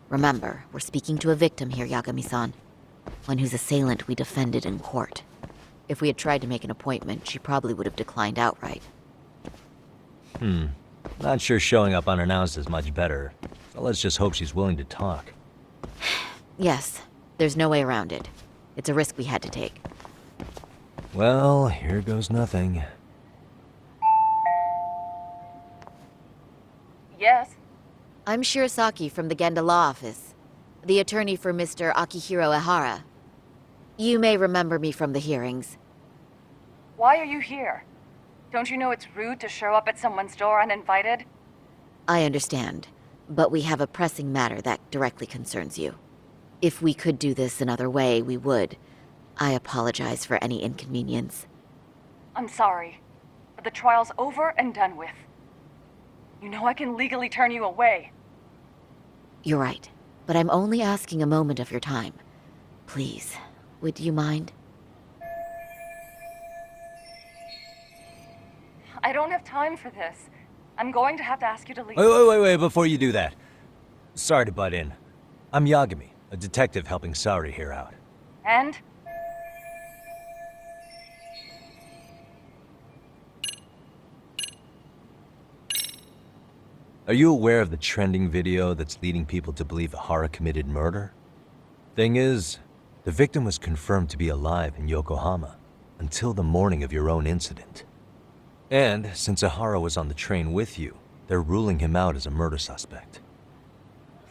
Remember, we're speaking to a victim here, Yagami-san. One whose assailant we defended in court. If we had tried to make an appointment, she probably would have declined outright. Not sure showing up unannounced is much better, so let's just hope she's willing to talk. Yes, there's no way around it. It's a risk we had to take. Well, here goes nothing. Yes? I'm Shirasaki from the Genda Law Office, the attorney for Mr. Akihiro Ehara. You may remember me from the hearings. Why are you here? Don't you know it's rude to show up at someone's door uninvited? I understand, but we have a pressing matter that directly concerns you. If we could do this another way, we would. I apologize for any inconvenience. I'm sorry, but the trial's over and done with. You know I can legally turn you away. You're right, but I'm only asking a moment of your time. Please, would you mind? I don't have time for this. I'm going to have to ask you to leave. Wait, before you do that. Sorry to butt in. I'm Yagami, a detective helping Sari here out. And? Are you aware of the trending video that's leading people to believe Ehara committed murder? Thing is, the victim was confirmed to be alive in Yokohama until the morning of your own incident. And since Ehara was on the train with you, they're ruling him out as a murder suspect.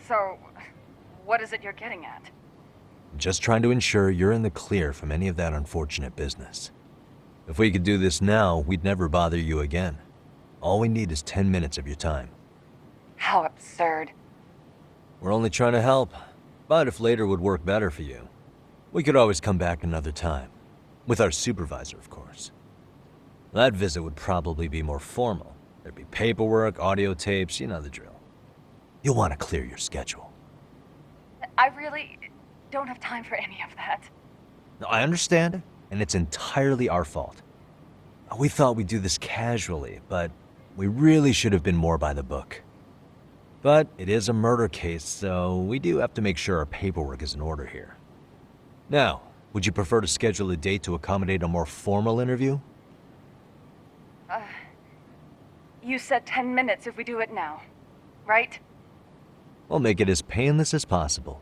So, what is it you're getting at? I'm just trying to ensure you're in the clear from any of that unfortunate business. If we could do this now, we'd never bother you again. All we need is 10 minutes of your time. How absurd. We're only trying to help, but if later would work better for you, we could always come back another time. With our supervisor, of course. That visit would probably be more formal. There'd be paperwork, audio tapes, you know the drill. You'll want to clear your schedule. I really don't have time for any of that. No, I understand, and it's entirely our fault. We thought we'd do this casually, but we really should have been more by the book. But it is a murder case, so we do have to make sure our paperwork is in order here. Now, would you prefer to schedule a date to accommodate a more formal interview? You said 10 minutes if we do it now, right? We'll make it as painless as possible.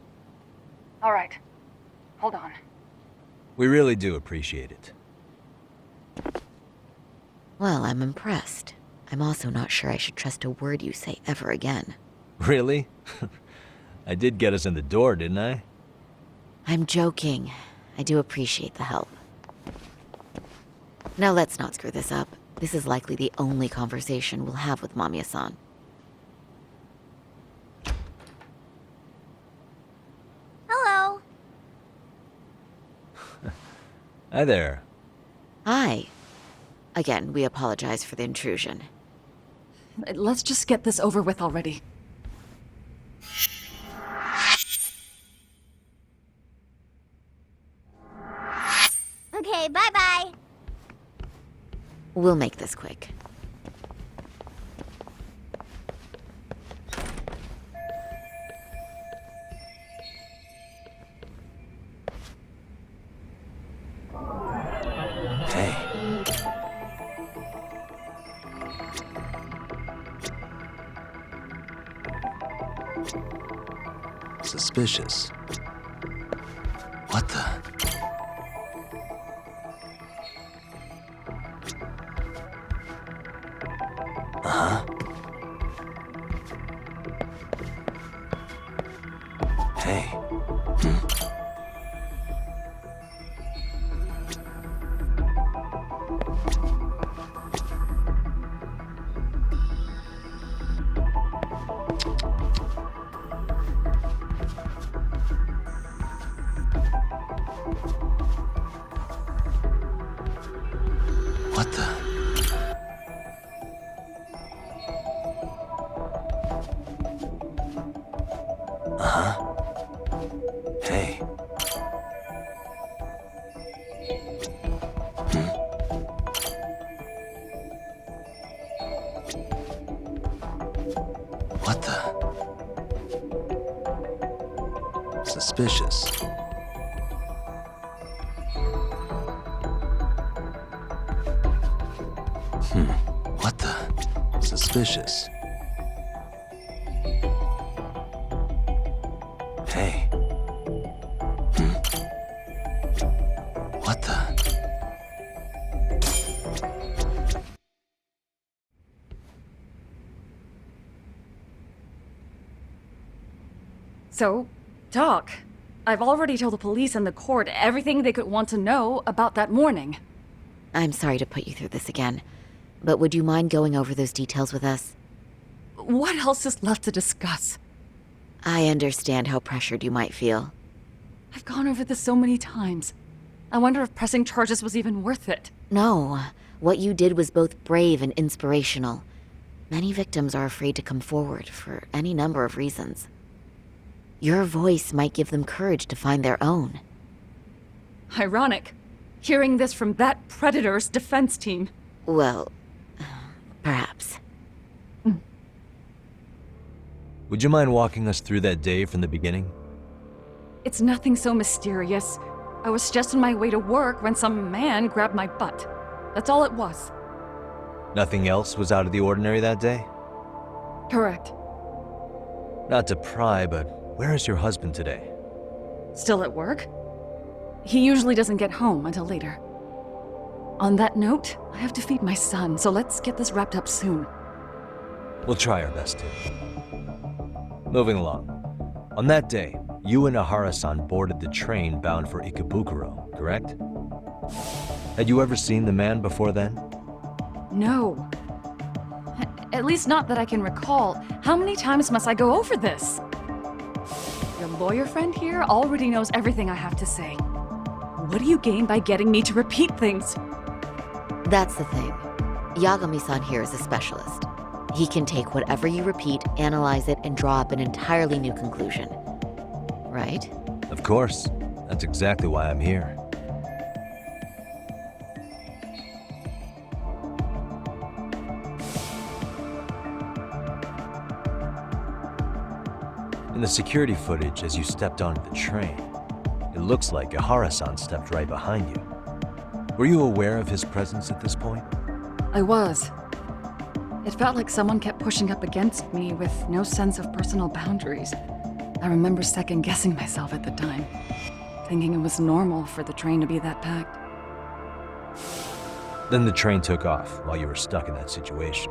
All right. Hold on. We really do appreciate it. Well, I'm impressed. I'm also not sure I should trust a word you say ever again. Really? I did get us in the door, didn't I? I'm joking. I do appreciate the help. Now let's not screw this up. This is likely the only conversation we'll have with Mamiya-san. Hello. Hi there. Hi. Again, we apologize for the intrusion. Let's just get this over with already. Okay, bye-bye. We'll make this quick. Hey. Suspicious. What the? Uh-huh. Hey. What the? Uh-huh. Hey. What the? Suspicious. What the? Suspicious. Hey. What the? So, talk. I've already told the police and the court everything they could want to know about that morning. I'm sorry to put you through this again, but would you mind going over those details with us? What else is left to discuss? I understand how pressured you might feel. I've gone over this so many times. I wonder if pressing charges was even worth it. No, what you did was both brave and inspirational. Many victims are afraid to come forward for any number of reasons. Your voice might give them courage to find their own. Ironic. Hearing this from that predator's defense team. Well, perhaps. Would you mind walking us through that day from the beginning? It's nothing so mysterious. I was just on my way to work when some man grabbed my butt. That's all it was. Nothing else was out of the ordinary that day? Correct. Not to pry, but where is your husband today? Still at work? He usually doesn't get home until later. On that note, I have to feed my son, so let's get this wrapped up soon. We'll try our best to. Moving along. On that day, you and Ahara-san boarded the train bound for Ikebukuro, correct? Had you ever seen the man before then? No. At least not that I can recall. How many times must I go over this? Your lawyer friend here already knows everything I have to say. What do you gain by getting me to repeat things? That's the thing. Yagami-san here is a specialist. He can take whatever you repeat, analyze it, and draw up an entirely new conclusion. Right? Of course. That's exactly why I'm here. In the security footage as you stepped onto the train, it looks like Ahara-san stepped right behind you. Were you aware of his presence at this point? I was. It felt like someone kept pushing up against me with no sense of personal boundaries. I remember second-guessing myself at the time, thinking it was normal for the train to be that packed. Then the train took off while you were stuck in that situation.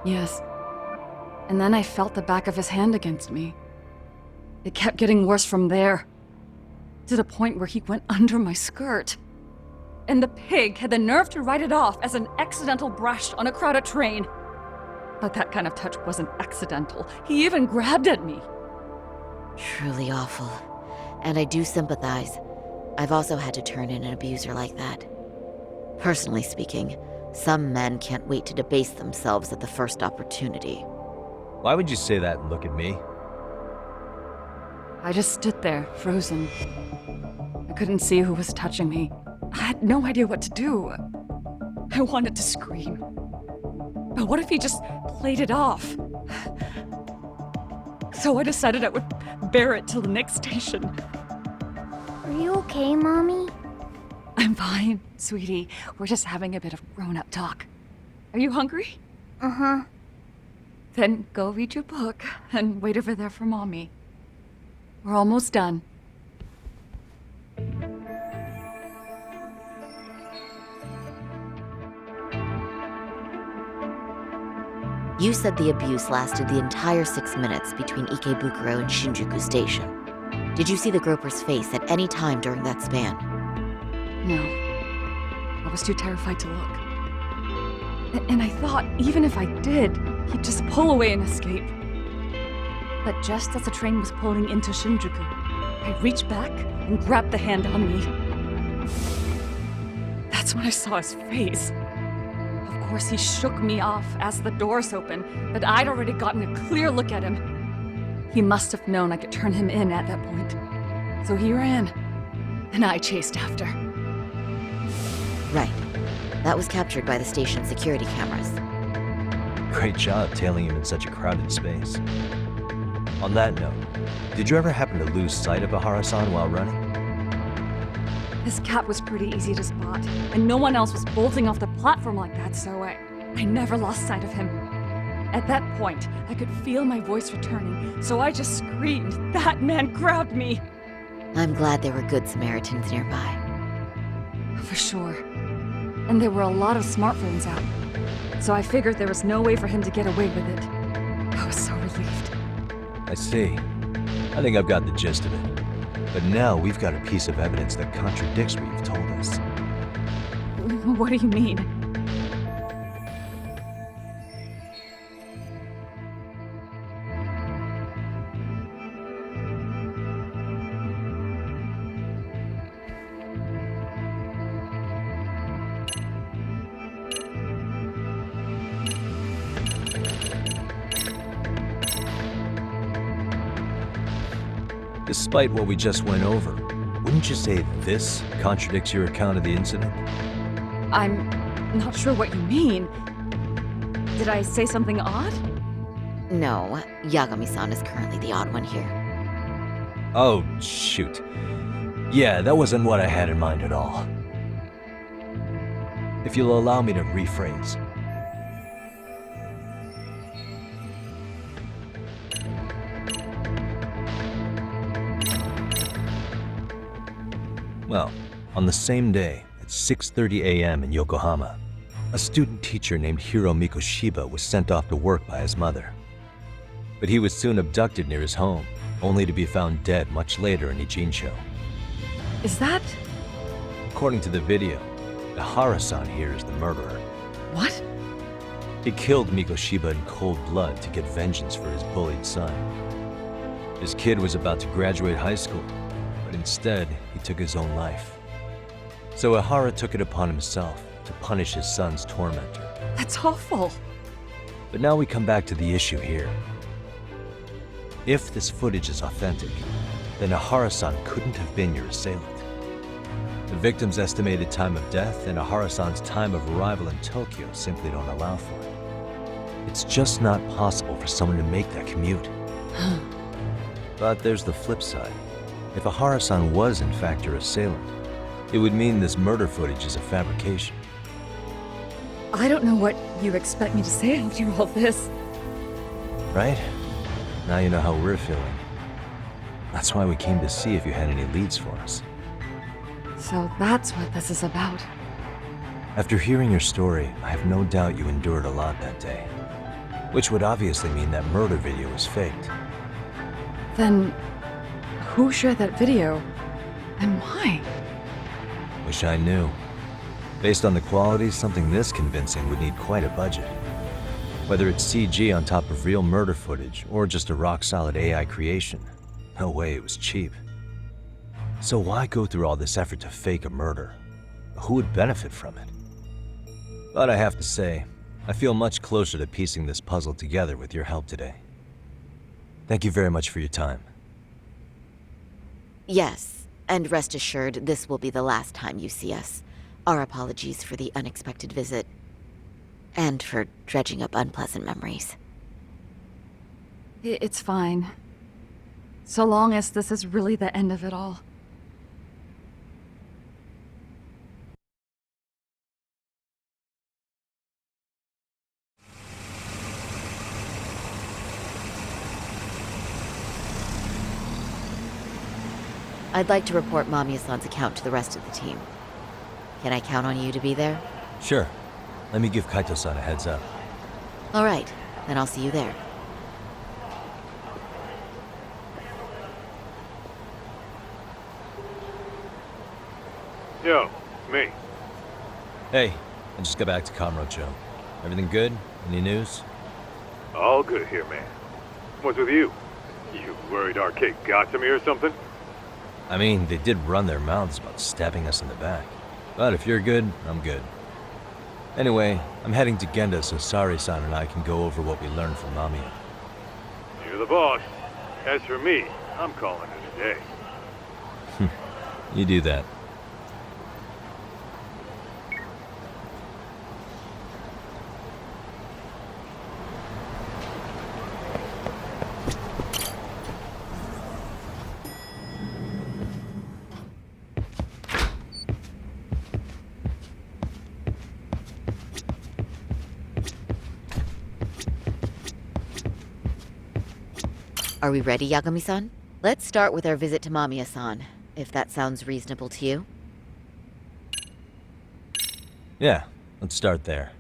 Yes. And then I felt the back of his hand against me. It kept getting worse from there, to the point where he went under my skirt. And the pig had the nerve to write it off as an accidental brush on a crowded train. But that kind of touch wasn't accidental. He even grabbed at me. Truly awful. And I do sympathize. I've also had to turn in an abuser like that. Personally speaking, some men can't wait to debase themselves at the first opportunity. Why would you say that and look at me? I just stood there, frozen. I couldn't see who was touching me. I had no idea what to do. I wanted to scream. But what if he just played it off? So I decided I would bear it till the next station. Are you okay, Mommy? I'm fine, sweetie. We're just having a bit of grown-up talk. Are you hungry? Uh-huh. Then go read your book and wait over there for Mommy. We're almost done. You said the abuse lasted the entire 6 minutes between Ikebukuro and Shinjuku Station. Did you see the groper's face at any time during that span? No. I was too terrified to look. And I thought, even if I did, he'd just pull away and escape. But just as the train was pulling into Shinjuku, I reached back and grabbed the hand on me. That's when I saw his face. Of course, he shook me off as the doors opened, but I'd already gotten a clear look at him. He must have known I could turn him in at that point. So he ran, and I chased after. Right. That was captured by the station's security cameras. Great job tailing him in such a crowded space. On that note, did you ever happen to lose sight of Ahara-san while running? His cap was pretty easy to spot, and no one else was bolting off the platform like that, so I never lost sight of him. At that point, I could feel my voice returning, so I just screamed. That man grabbed me! I'm glad there were good Samaritans nearby. For sure. And there were a lot of smartphones out, so I figured there was no way for him to get away with it. I was so relieved. I see. I think I've got the gist of it. But now we've got a piece of evidence that contradicts what you've told us. What do you mean? Despite what we just went over, wouldn't you say this contradicts your account of the incident? I'm not sure what you mean. Did I say something odd? No, Yagami-san is currently the odd one here. Oh, shoot. Yeah, that wasn't what I had in mind at all. If you'll allow me to rephrase. Well, on the same day, at 6:30 a.m. in Yokohama, a student teacher named Hiro Mikoshiba was sent off to work by his mother. But he was soon abducted near his home, only to be found dead much later in Ijincho. Is that... According to the video, Ahara-san here is the murderer. what? He killed Mikoshiba in cold blood to get vengeance for his bullied son. His kid was about to graduate high school, but instead, he took his own life. So Ahara took it upon himself to punish his son's tormentor. That's awful. But now we come back to the issue here. If this footage is authentic, then Ahara-san couldn't have been your assailant. The victim's estimated time of death and Ahara-san's time of arrival in Tokyo simply don't allow for it. It's just not possible for someone to make that commute. But there's the flip side. If Ahara-san was in fact your assailant, it would mean this murder footage is a fabrication. I don't know what you expect me to say after all this. Right? Now you know how we're feeling. That's why we came to see if you had any leads for us. So that's what this is about. After hearing your story, I have no doubt you endured a lot that day. Which would obviously mean that murder video was faked. Then, who shared that video? And why? Wish I knew. Based on the quality, something this convincing would need quite a budget. Whether it's CG on top of real murder footage, or just a rock-solid AI creation, no way it was cheap. So why go through all this effort to fake a murder? Who would benefit from it? But I have to say, I feel much closer to piecing this puzzle together with your help today. Thank you very much for your time. Yes, and rest assured, this will be the last time you see us. Our apologies for the unexpected visit. And for dredging up unpleasant memories. It's fine. So long as this is really the end of it all. I'd like to report Mamiya-san's account to the rest of the team. Can I count on you to be there? Sure. Let me give Kaito-san a heads up. All right, then I'll see you there. Yo, me. Hey, I just got back to Kamurocho. Everything good? Any news? All good here, man. What's with you? You worried Arcade got to me or something? I mean, they did run their mouths about stabbing us in the back. But if you're good, I'm good. Anyway, I'm heading to Genda so Sari-san and I can go over what we learned from Mamiya. You're the boss. As for me, I'm calling it a day. You do that. Are we ready, Yagami-san? Let's start with our visit to Mamiya-san, if that sounds reasonable to you. Yeah, let's start there.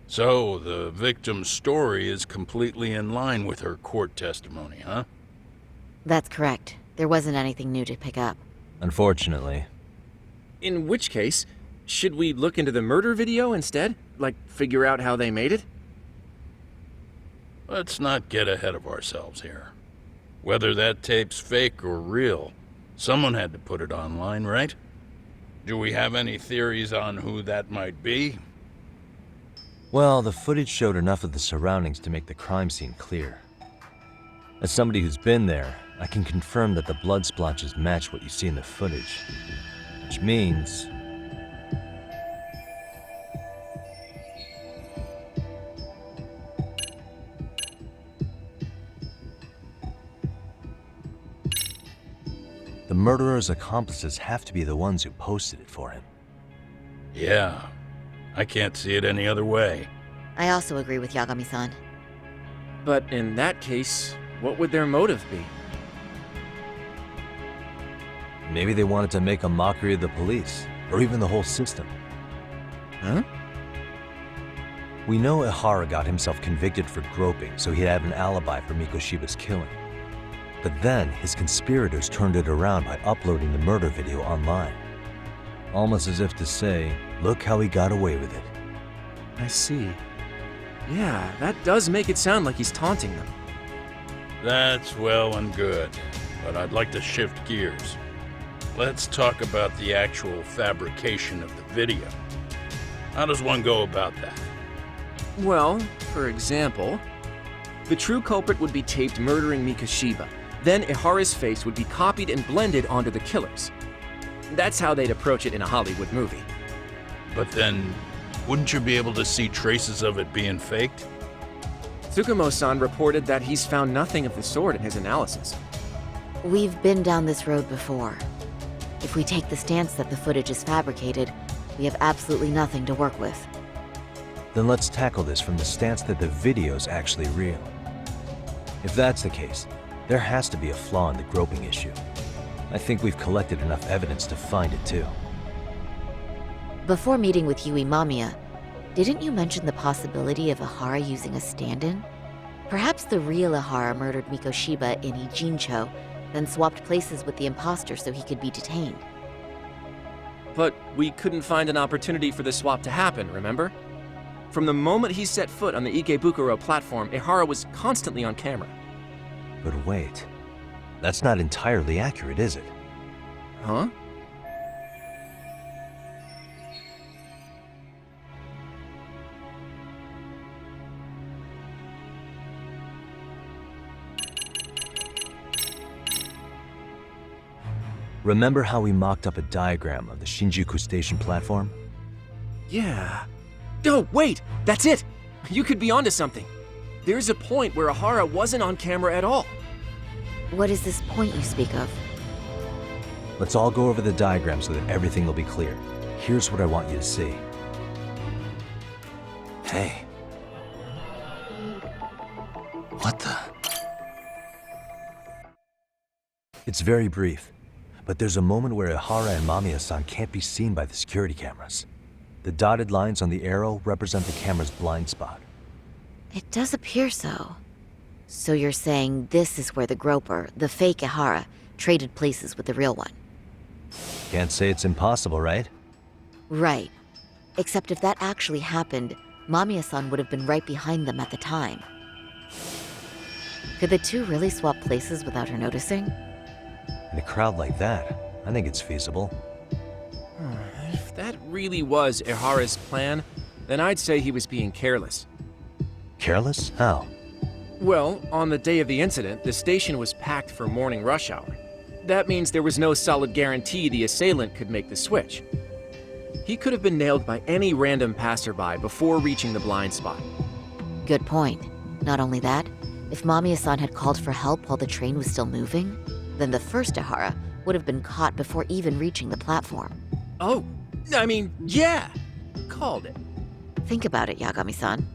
So, the victim's story is completely in line with her court testimony, huh? That's correct. There wasn't anything new to pick up. Unfortunately. In which case, should we look into the murder video instead? Like, figure out how they made it? Let's not get ahead of ourselves here. Whether that tape's fake or real, someone had to put it online, right? Do we have any theories on who that might be? Well, the footage showed enough of the surroundings to make the crime scene clear. As somebody who's been there, I can confirm that the blood splotches match what you see in the footage. Which means... the murderer's accomplices have to be the ones who posted it for him. Yeah, I can't see it any other way. I also agree with Yagami-san. But in that case, what would their motive be? Maybe they wanted to make a mockery of the police, or even the whole system. Huh? We know Ihara got himself convicted for groping, so he'd have an alibi for Mikoshiba's killing. But then, his conspirators turned it around by uploading the murder video online. Almost as if to say, look how he got away with it. I see. Yeah, that does make it sound like he's taunting them. That's well and good, but I'd like to shift gears. Let's talk about the actual fabrication of the video. How does one go about that? Well, for example, the true culprit would be taped murdering Mikoshiba. Then Ihara's face would be copied and blended onto the killers. That's how they'd approach it in a Hollywood movie. But then, wouldn't you be able to see traces of it being faked? Tsukumo-san reported that he's found nothing of the sort in his analysis. We've been down this road before. If we take the stance that the footage is fabricated, we have absolutely nothing to work with. Then let's tackle this from the stance that the video's actually real. If that's the case, there has to be a flaw in the groping issue. I think we've collected enough evidence to find it too. Before meeting with Yui Mamiya, didn't you mention the possibility of Ihara using a stand-in? Perhaps the real Ihara murdered Mikoshiba in Ijincho, then swapped places with the imposter so he could be detained. But we couldn't find an opportunity for the swap to happen, remember? From the moment he set foot on the Ikebukuro platform, Ihara was constantly on camera. But wait, that's not entirely accurate, is it? Huh? Remember how we mocked up a diagram of the Shinjuku station platform? Yeah. Oh, wait! That's it! You could be onto something. There's a point where Ihara wasn't on camera at all. What is this point you speak of? Let's all go over the diagram so that everything will be clear. Here's what I want you to see. Hey. What the? It's very brief, but there's a moment where Ihara and Mamiya-san can't be seen by the security cameras. The dotted lines on the arrow represent the camera's blind spot. It does appear so. So you're saying this is where the groper, the fake Ihara, traded places with the real one? Can't say it's impossible, right? Right. Except if that actually happened, Mamiya-san would have been right behind them at the time. Could the two really swap places without her noticing? In a crowd like that, I think it's feasible. If that really was Ihara's plan, then I'd say he was being careless. Careless? How? Well, on the day of the incident, the station was packed for morning rush hour. That means there was no solid guarantee the assailant could make the switch. He could have been nailed by any random passerby before reaching the blind spot. Good point. Not only that, if Mamiya-san had called for help while the train was still moving, then the first Ihara would have been caught before even reaching the platform. Oh, I mean, yeah! Called it. Think about it, Yagami-san.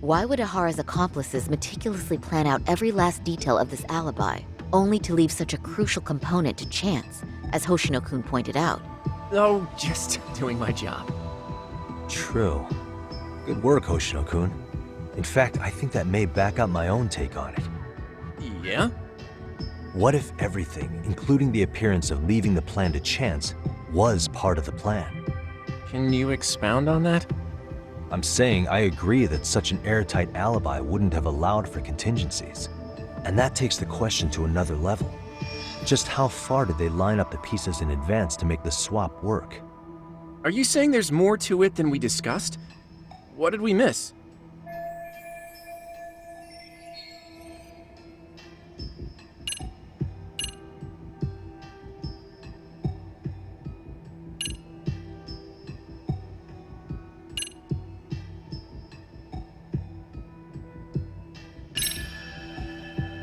Why would Ahara's accomplices meticulously plan out every last detail of this alibi, only to leave such a crucial component to chance, as Hoshino-kun pointed out? Oh, just doing my job. True. Good work, Hoshino-kun. In fact, I think that may back up my own take on it. Yeah? What if everything, including the appearance of leaving the plan to chance, was part of the plan? Can you expound on that? I'm saying I agree that such an airtight alibi wouldn't have allowed for contingencies. And that takes the question to another level. Just how far did they line up the pieces in advance to make the swap work? Are you saying there's more to it than we discussed? What did we miss?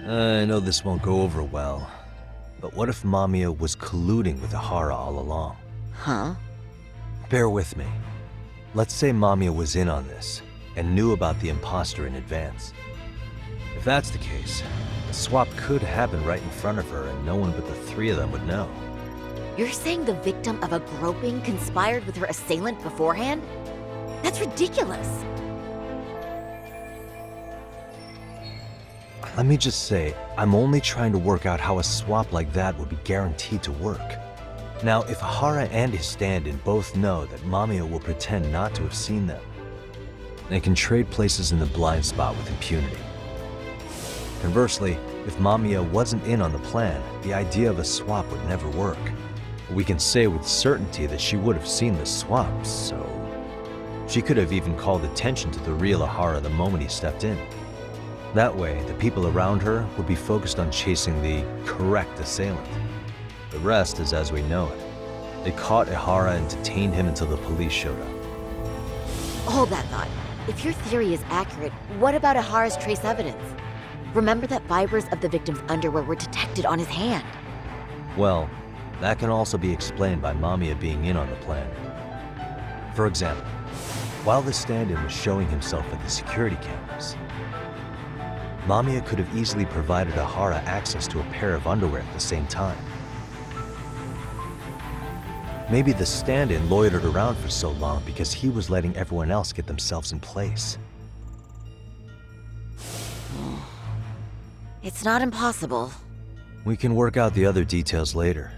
I know this won't go over well, but what if Mamiya was colluding with Ahara all along? Huh? Bear with me. Let's say Mamiya was in on this and knew about the imposter in advance. If that's the case, the swap could happen right in front of her and no one but the three of them would know. You're saying the victim of a groping conspired with her assailant beforehand? That's ridiculous. Let me just say, I'm only trying to work out how a swap like that would be guaranteed to work. Now, if Ahara and his stand-in both know that Mamiya will pretend not to have seen them, they can trade places in the blind spot with impunity. Conversely, if Mamiya wasn't in on the plan, the idea of a swap would never work. We can say with certainty that she would have seen the swap, so... she could have even called attention to the real Ahara the moment he stepped in. That way, the people around her would be focused on chasing the correct assailant. The rest is as we know it. They caught Ahara and detained him until the police showed up. Hold that thought. If your theory is accurate, what about Ahara's trace evidence? Remember that fibers of the victim's underwear were detected on his hand. Well, that can also be explained by Mamiya being in on the plan. For example, while the stand-in was showing himself at the security cameras, Mamiya could have easily provided Ahara access to a pair of underwear at the same time. Maybe the stand-in loitered around for so long because he was letting everyone else get themselves in place. It's not impossible. We can work out the other details later,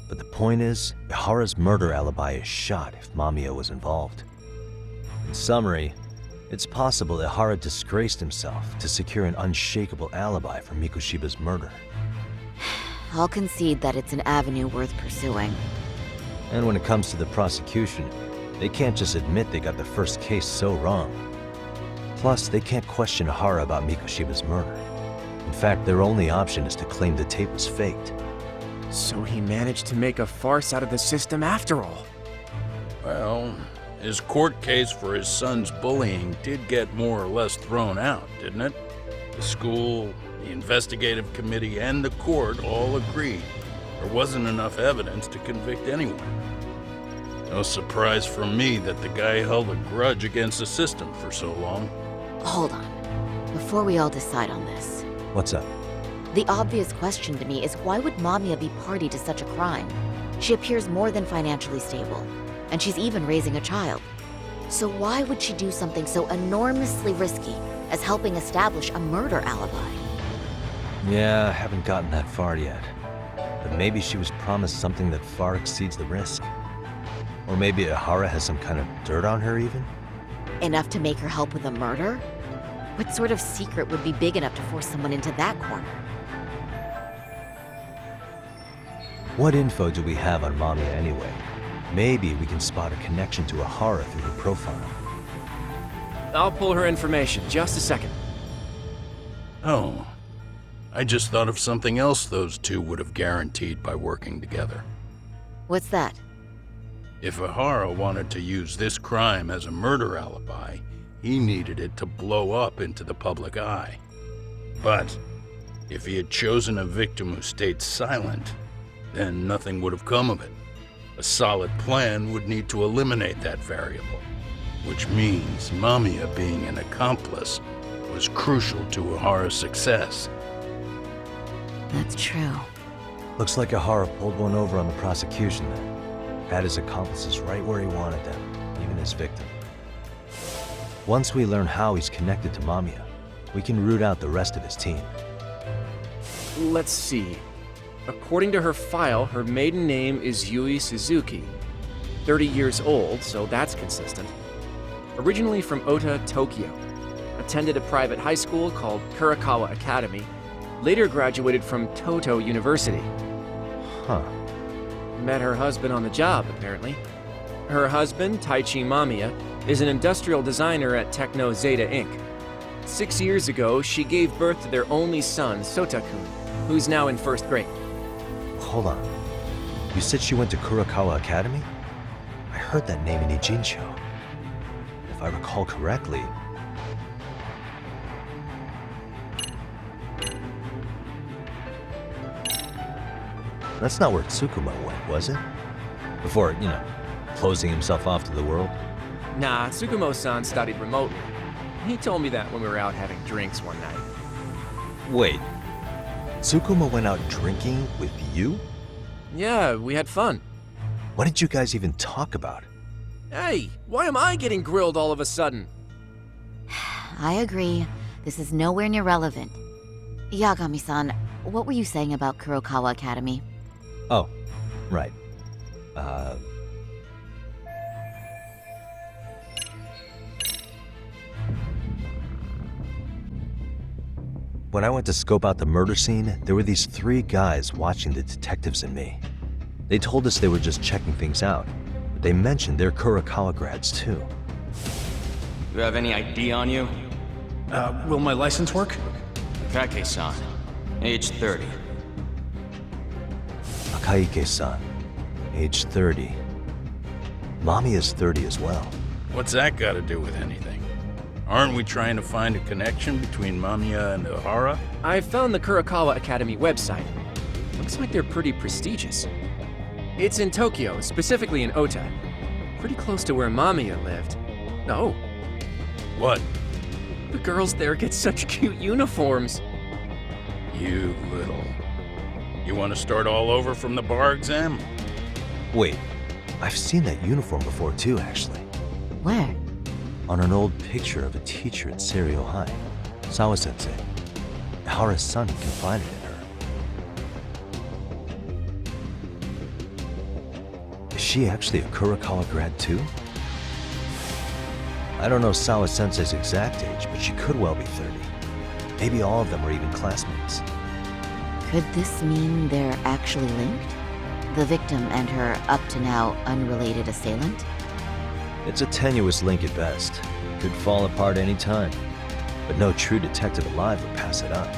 but the point is, Ahara's murder alibi is shot if Mamiya was involved. In summary, it's possible Ahara disgraced himself to secure an unshakable alibi for Mikushiba's murder. I'll concede that it's an avenue worth pursuing. And when it comes to the prosecution, they can't just admit they got the first case so wrong. Plus, they can't question Ahara about Mikushiba's murder. In fact, their only option is to claim the tape was faked. So he managed to make a farce out of the system after all. Well, his court case for his son's bullying did get more or less thrown out, didn't it? The school, the investigative committee, and the court all agreed there wasn't enough evidence to convict anyone. No surprise for me that the guy held a grudge against the system for so long. Hold on. Before we all decide on this, What's up? the obvious question to me is why would Mamiya be party to such a crime? She appears more than financially stable, and she's even raising a child. So why would she do something so enormously risky as helping establish a murder alibi? Yeah, I haven't gotten that far yet. But maybe she was promised something that far exceeds the risk. Or maybe Ahara has some kind of dirt on her even? Enough to make her help with a murder? What sort of secret would be big enough to force someone into that corner? What info do we have on Mamiya anyway? Maybe we can spot a connection to Ahara through her profile. I'll pull her information. Just a second. Oh, I just thought of something else those two would have guaranteed by working together. What's that? If Ahara wanted to use this crime as a murder alibi, he needed it to blow up into the public eye. But if he had chosen a victim who stayed silent, then nothing would have come of it. A solid plan would need to eliminate that variable. which means Mamiya being an accomplice was crucial to Ohara's success. That's true. Looks like Ohara pulled one over on the prosecution then. Had his accomplices right where he wanted them, even his victim. Once we learn how he's connected to Mamiya, we can root out the rest of his team. Let's see. According to her file, her maiden name is Yui Suzuki. 30 years old, so that's consistent. Originally from Ota, Tokyo. Attended a private high school called Kurakawa Academy. Later graduated from Toto University. Huh. Met her husband on the job, apparently. Her husband, Taichi Mamiya, is an industrial designer at Techno Zeta Inc. 6 years ago, she gave birth to their only son, Sota-kun, who's now in first grade. Hold on. You said she went to Kurakawa Academy? I heard that name in Ijincho. If I recall correctly... That's not where Tsukuma went, was it? Before, closing himself off to the world? Nah, Tsukumo-san studied remotely. He told me that when we were out having drinks one night. Wait. Tsukuma went out drinking with you? Yeah, we had fun. What did you guys even talk about? Hey, why am I getting grilled all of a sudden? I agree. This is nowhere near relevant. Yagami-san, what were you saying about Kurokawa Academy? Oh, right. When I went to scope out the murder scene, there were these 3 guys watching the detectives and me. They told us they were just checking things out, but they mentioned they're Kurakawa grads too. You have any ID on you? Will my license work? Kake-san, age 30. Akaike-san, age 30. Mommy is 30 as well. What's that got to do with anything? Aren't we trying to find a connection between Mamiya and Ohara? I found the Kurakawa Academy website. Looks like they're pretty prestigious. It's in Tokyo, specifically in Ota. Pretty close to where Mamiya lived. Oh, What? the girls there get such cute uniforms. You little... You want to start all over from the bar exam? Wait, I've seen that uniform before too, actually. Where? On an old picture of a teacher at Seiryo High, Sawa-sensei. Ohara's son confided in her. Is she actually a Kurakawa grad too? I don't know Sawa-sensei's exact age, but she could well be 30. Maybe all of them are even classmates. Could this mean they're actually linked? The victim and her up-to-now unrelated assailant? It's a tenuous link at best. Could fall apart any time. But no true detective alive would pass it up.